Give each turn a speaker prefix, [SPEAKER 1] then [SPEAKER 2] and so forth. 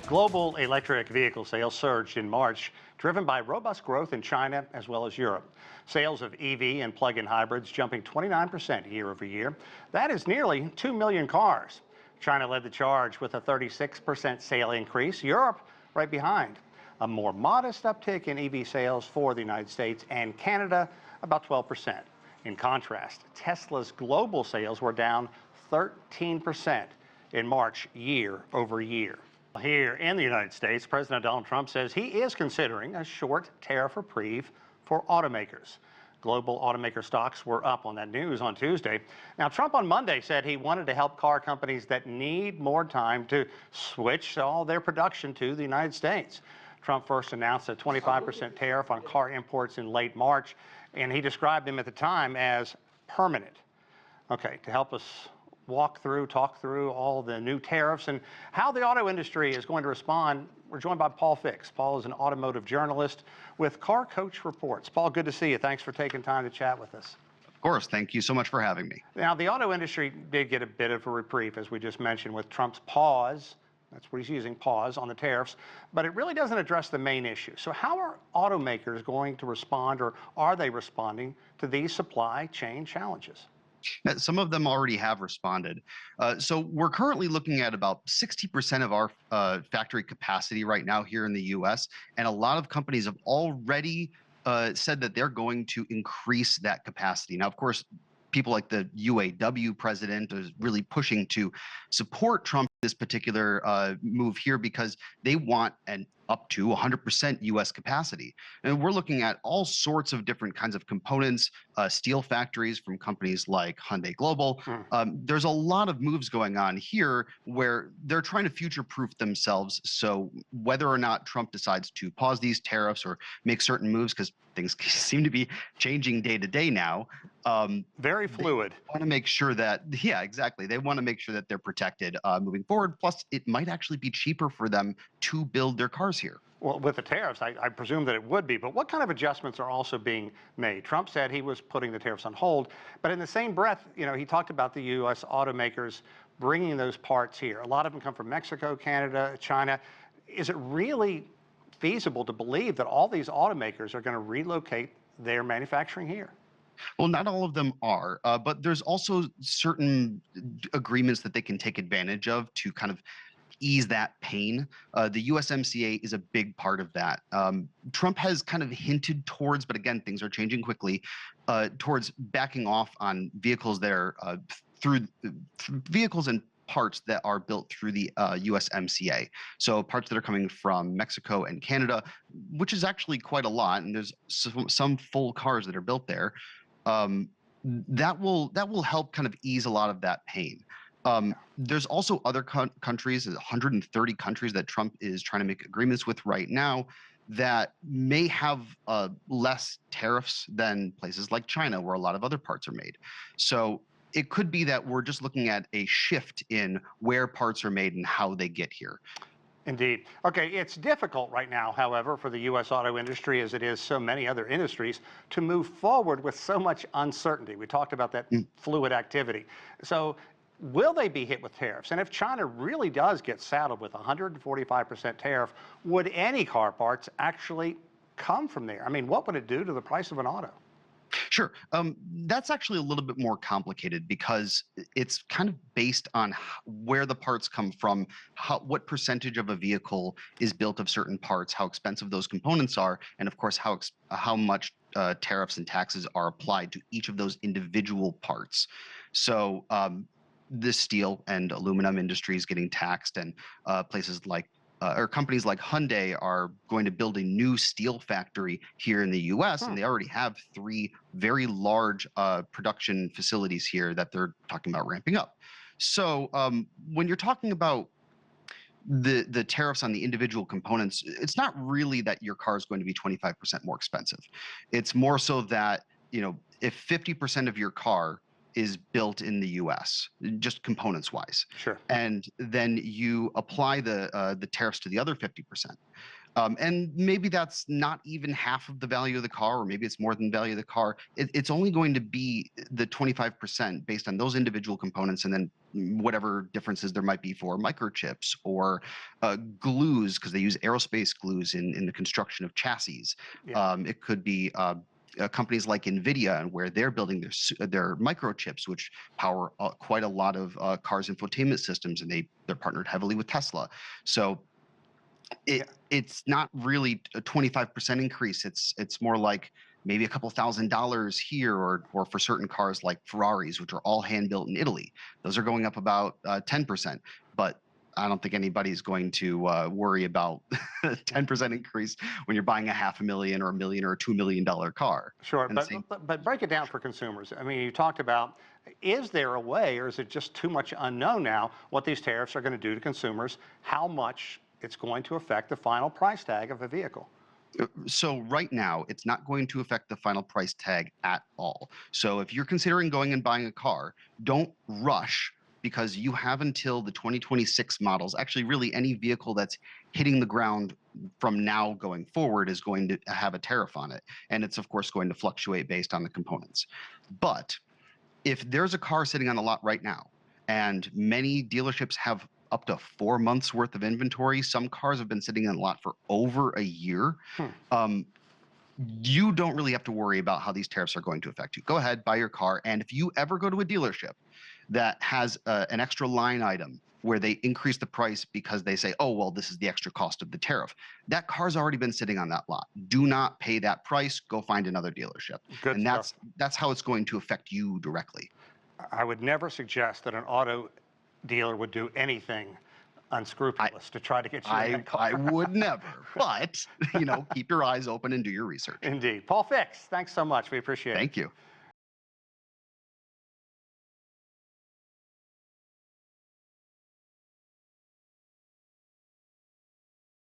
[SPEAKER 1] Global electric vehicle sales surged in March, driven by robust growth in China as well as Europe. Sales of EV and plug-in hybrids jumping 29% year over year. That is nearly 2 million cars. China led the charge with a 36% sale increase. Europe right behind. A more modest uptick in EV sales for the United States and Canada, about 12%. In contrast, Tesla's global sales were down 13% in March year over year. Here in the United States, President Donald Trump says he is considering a short tariff reprieve for automakers. Global automaker stocks were up on that news on Tuesday. Now, Trump on Monday said he wanted to help car companies that need more time to switch all their production to the United States. Trump first announced a 25% tariff on car imports in late March, and he described them at the time as permanent. Okay, to help us talk through all the new tariffs and how the auto industry is going to respond, we're joined by Paul Fix. Paul is an automotive journalist with Car Coach Reports. Paul, good to see you. Thanks for taking time to chat with us.
[SPEAKER 2] Of course. Thank you so much for having me.
[SPEAKER 1] Now, the auto industry did get a bit of a reprieve, as we just mentioned, with Trump's pause. That's what he's using, pause on the tariffs, but it really doesn't address the main issue. So how are automakers going to respond, or are they responding to these supply chain challenges?
[SPEAKER 2] Some of them already have responded. So we're currently looking at about 60% of our factory capacity right now here in the US. And a lot of companies have already said that they're going to increase that capacity. Now, of course, people like the UAW president is really pushing to support Trump this particular move here because they want an up to 100% U.S. capacity. And we're looking at all sorts of different kinds of components, steel factories from companies like Hyundai Global. There's a lot of moves going on here where they're trying to future-proof themselves. So whether or not Trump decides to pause these tariffs or make certain moves, because things seem to be changing day to day now.
[SPEAKER 1] Very fluid.
[SPEAKER 2] They want to make sure that, yeah, exactly. They want to make sure that they're protected moving forward. Plus, it might actually be cheaper for them to build their cars here.
[SPEAKER 1] Well, with the tariffs, I presume that it would be, but what kind of adjustments are also being made? Trump said he was putting the tariffs on hold, but in the same breath, he talked about the U.S. automakers bringing those parts here. A lot of them come from Mexico, Canada, China. Is it really feasible to believe that all these automakers are going to relocate their manufacturing here?
[SPEAKER 2] Well, not all of them are, but there's also certain agreements that they can take advantage of to kind of ease that pain. The USMCA is a big part of that. Trump has kind of hinted towards, but again, things are changing quickly, towards backing off on vehicles that are through vehicles and parts that are built through the USMCA. So parts that are coming from Mexico and Canada, which is actually quite a lot. And there's some full cars that are built there. That will help kind of ease a lot of that pain. There's also other countries, 130 countries that Trump is trying to make agreements with right now that may have less tariffs than places like China, where a lot of other parts are made. So it could be that we're just looking at a shift in where parts are made and how they get here.
[SPEAKER 1] Indeed. Okay, it's difficult right now, however, for the U.S. auto industry, as it is so many other industries, to move forward with so much uncertainty. We talked about that fluid activity. So will they be hit with tariffs? And if China really does get saddled with 145% tariff, would any car parts actually come from there? I mean, what would it do to the price of an auto?
[SPEAKER 2] Sure. That's actually a little bit more complicated because it's kind of based on where the parts come from, what percentage of a vehicle is built of certain parts, how expensive those components are, and of course, how much tariffs and taxes are applied to each of those individual parts. So the steel and aluminum industry is getting taxed, and places like or companies like Hyundai are going to build a new steel factory here in the U.S., and they already have 3 very large production facilities here that they're talking about ramping up. So when you're talking about the tariffs on the individual components, it's not really that your car is going to be 25% more expensive. It's more so that, if 50% of your car is built in the U.S., just components wise.
[SPEAKER 1] Sure.
[SPEAKER 2] And then you apply the tariffs to the other 50%. And maybe that's not even half of the value of the car, or maybe it's more than the value of the car. It's only going to be the 25% based on those individual components, and then whatever differences there might be for microchips or glues, because they use aerospace glues in the construction of chassis.
[SPEAKER 1] Yeah.
[SPEAKER 2] It could be companies like NVIDIA, and where they're building their microchips, which power quite a lot of cars' infotainment systems, and they're partnered heavily with Tesla. So it's not really a 25% increase. It's more like maybe a couple $1,000s here, or for certain cars like Ferraris, which are all hand built in Italy. Those are going up about 10%. But I don't think anybody's going to worry about a 10% increase when you're buying a $500,000 or $1 million or a $2 million car.
[SPEAKER 1] Sure, but break it down for consumers. I mean, you talked about, is there a way, or is it just too much unknown now, what these tariffs are going to do to consumers, how much it's going to affect the final price tag of a vehicle?
[SPEAKER 2] So right now, it's not going to affect the final price tag at all. So if you're considering going and buying a car, don't rush, because you have until the 2026 models. Actually, really any vehicle that's hitting the ground from now going forward is going to have a tariff on it. And it's, of course, going to fluctuate based on the components. But if there's a car sitting on the lot right now, and many dealerships have up to 4 months worth of inventory, some cars have been sitting in the lot for over a year. You don't really have to worry about how these tariffs are going to affect you. Go ahead, buy your car. And if you ever go to a dealership that has an extra line item where they increase the price because they say, oh, well, this is the extra cost of the tariff, that car's already been sitting on that lot. Do not pay that price. Go find another dealership.
[SPEAKER 1] Good stuff.
[SPEAKER 2] That's how it's going to affect you directly.
[SPEAKER 1] I would never suggest that an auto dealer would do anything unscrupulous to try to get you in that car.
[SPEAKER 2] I would never, but keep your eyes open and do your research.
[SPEAKER 1] Indeed. Paul Fix, thanks so much. We appreciate it.
[SPEAKER 2] Thank you.